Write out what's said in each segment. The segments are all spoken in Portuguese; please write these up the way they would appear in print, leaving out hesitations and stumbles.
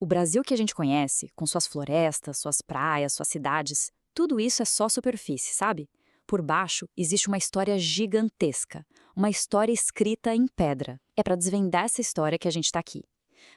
O Brasil que a gente conhece, com suas florestas, suas praias, suas cidades, tudo isso é só superfície, sabe? Por baixo existe uma história gigantesca, uma história escrita em pedra. É para desvendar essa história que a gente está aqui.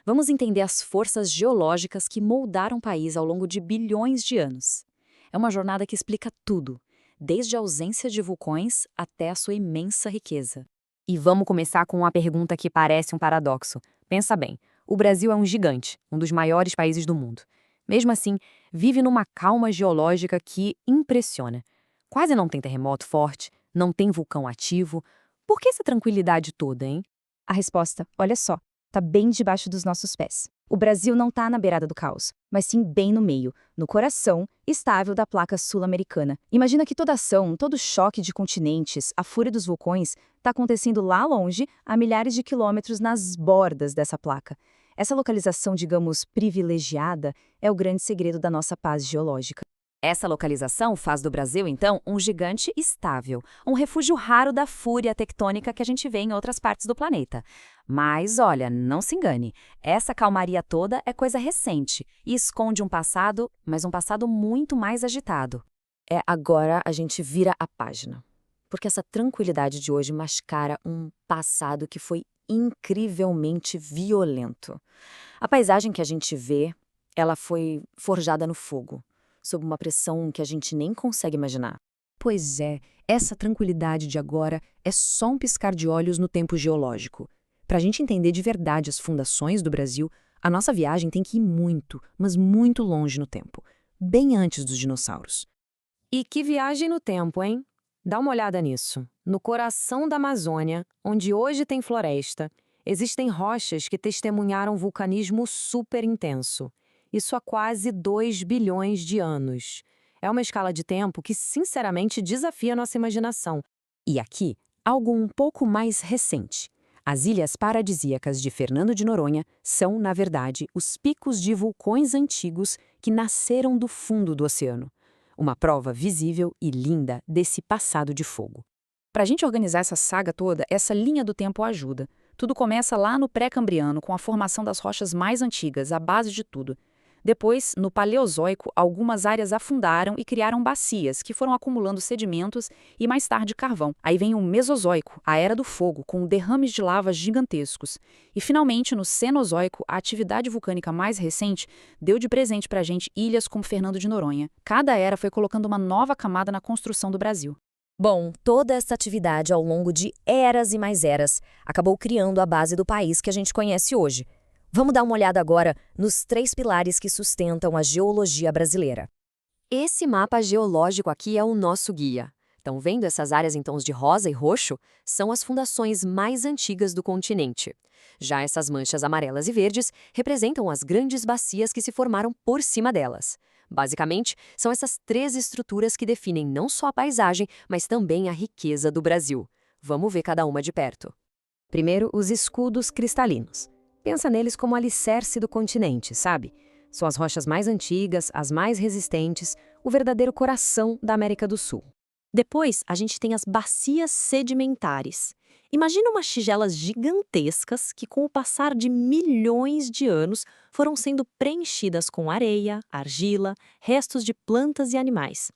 Vamos entender as forças geológicas que moldaram o país ao longo de bilhões de anos. É uma jornada que explica tudo, desde a ausência de vulcões até a sua imensa riqueza. E vamos começar com uma pergunta que parece um paradoxo. Pensa bem, o Brasil é um gigante, um dos maiores países do mundo. Mesmo assim, vive numa calma geológica que impressiona. Quase não tem terremoto forte, não tem vulcão ativo. Por que essa tranquilidade toda, hein? A resposta, olha só, está bem debaixo dos nossos pés. O Brasil não está na beirada do caos, mas sim bem no meio, no coração estável da placa sul-americana. Imagina que toda ação, todo choque de continentes, a fúria dos vulcões, está acontecendo lá longe, a milhares de quilômetros nas bordas dessa placa. Essa localização, digamos, privilegiada, é o grande segredo da nossa paz geológica. Essa localização faz do Brasil, então, um gigante estável, um refúgio raro da fúria tectônica que a gente vê em outras partes do planeta. Mas, olha, não se engane, essa calmaria toda é coisa recente e esconde um passado, mas um passado muito mais agitado. Agora a gente vira a página, porque essa tranquilidade de hoje mascara um passado que foi incrivelmente violento. A paisagem que a gente vê, ela foi forjada no fogo, sob uma pressão que a gente nem consegue imaginar. Pois é, essa tranquilidade de agora é só um piscar de olhos no tempo geológico. Para a gente entender de verdade as fundações do Brasil, a nossa viagem tem que ir muito, mas muito longe no tempo, bem antes dos dinossauros. E que viagem no tempo, hein? Dá uma olhada nisso. No coração da Amazônia, onde hoje tem floresta, existem rochas que testemunharam vulcanismo super intenso. Isso há quase 2 bilhões de anos. É uma escala de tempo que, sinceramente, desafia nossa imaginação. E aqui, algo um pouco mais recente. As ilhas paradisíacas de Fernando de Noronha são, na verdade, os picos de vulcões antigos que nasceram do fundo do oceano. Uma prova visível e linda desse passado de fogo. Para a gente organizar essa saga toda, essa linha do tempo ajuda. Tudo começa lá no pré-cambriano, com a formação das rochas mais antigas, a base de tudo. Depois, no Paleozoico, algumas áreas afundaram e criaram bacias, que foram acumulando sedimentos e, mais tarde, carvão. Aí vem o Mesozoico, a Era do Fogo, com derrames de lava gigantescos. E, finalmente, no Cenozoico, a atividade vulcânica mais recente deu de presente para a gente ilhas como Fernando de Noronha. Cada era foi colocando uma nova camada na construção do Brasil. Bom, toda essa atividade ao longo de eras e mais eras acabou criando a base do país que a gente conhece hoje. Vamos dar uma olhada agora nos 3 pilares que sustentam a geologia brasileira. Esse mapa geológico aqui é o nosso guia. Estão vendo essas áreas em tons de rosa e roxo? São as fundações mais antigas do continente. Já essas manchas amarelas e verdes representam as grandes bacias que se formaram por cima delas. Basicamente, são essas 3 estruturas que definem não só a paisagem, mas também a riqueza do Brasil. Vamos ver cada uma de perto. Primeiro, os escudos cristalinos. Pensa neles como alicerce do continente, sabe? São as rochas mais antigas, as mais resistentes, o verdadeiro coração da América do Sul. Depois, a gente tem as bacias sedimentares. Imagina umas tigelas gigantescas que, com o passar de milhões de anos, foram sendo preenchidas com areia, argila, restos de plantas e animais.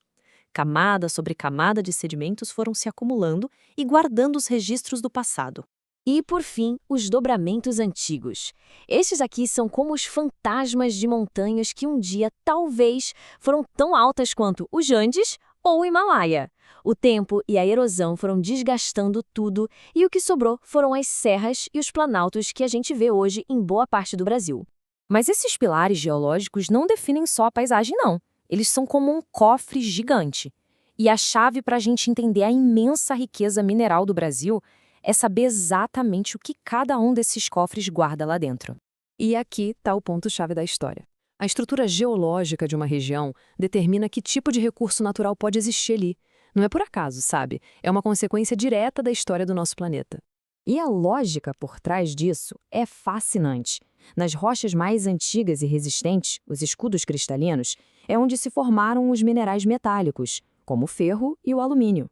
Camada sobre camada de sedimentos foram se acumulando e guardando os registros do passado. E, por fim, os dobramentos antigos. Estes aqui são como os fantasmas de montanhas que um dia, talvez, foram tão altas quanto os Andes ou o Himalaia. O tempo e a erosão foram desgastando tudo e o que sobrou foram as serras e os planaltos que a gente vê hoje em boa parte do Brasil. Mas esses pilares geológicos não definem só a paisagem, não. Eles são como um cofre gigante. E a chave para a gente entender a imensa riqueza mineral do Brasil é saber exatamente o que cada um desses cofres guarda lá dentro. E aqui está o ponto-chave da história. A estrutura geológica de uma região determina que tipo de recurso natural pode existir ali. Não é por acaso, sabe? É uma consequência direta da história do nosso planeta. E a lógica por trás disso é fascinante. Nas rochas mais antigas e resistentes, os escudos cristalinos, é onde se formaram os minerais metálicos, como o ferro e o alumínio.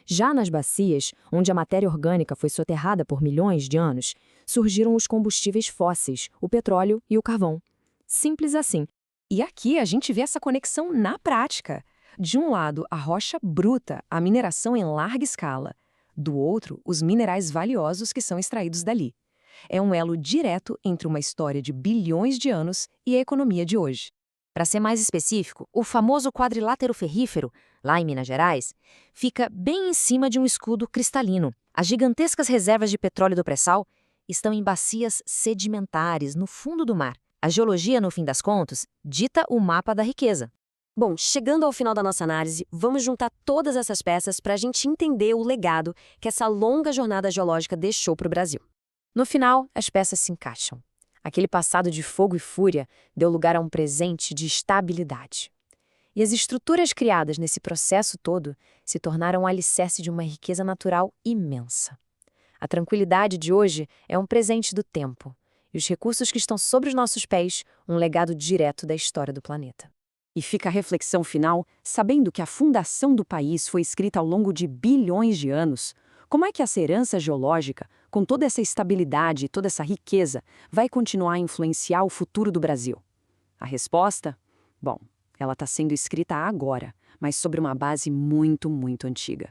Já nas bacias, onde a matéria orgânica foi soterrada por milhões de anos, surgiram os combustíveis fósseis, o petróleo e o carvão. Simples assim. E aqui a gente vê essa conexão na prática. De um lado, a rocha bruta, a mineração em larga escala. Do outro, os minerais valiosos que são extraídos dali. É um elo direto entre uma história de bilhões de anos e a economia de hoje. Para ser mais específico, o famoso quadrilátero ferrífero, lá em Minas Gerais, fica bem em cima de um escudo cristalino. As gigantescas reservas de petróleo do pré-sal estão em bacias sedimentares no fundo do mar. A geologia, no fim das contas, dita o mapa da riqueza. Bom, chegando ao final da nossa análise, vamos juntar todas essas peças para a gente entender o legado que essa longa jornada geológica deixou para o Brasil. No final, as peças se encaixam. Aquele passado de fogo e fúria deu lugar a um presente de estabilidade. E as estruturas criadas nesse processo todo se tornaram um alicerce de uma riqueza natural imensa. A tranquilidade de hoje é um presente do tempo, e os recursos que estão sobre os nossos pés, um legado direto da história do planeta. E fica a reflexão final, sabendo que a fundação do país foi escrita ao longo de bilhões de anos. Como é que essa herança geológica, com toda essa estabilidade e toda essa riqueza, vai continuar a influenciar o futuro do Brasil? A resposta? Bom, ela está sendo escrita agora, mas sobre uma base muito, muito antiga.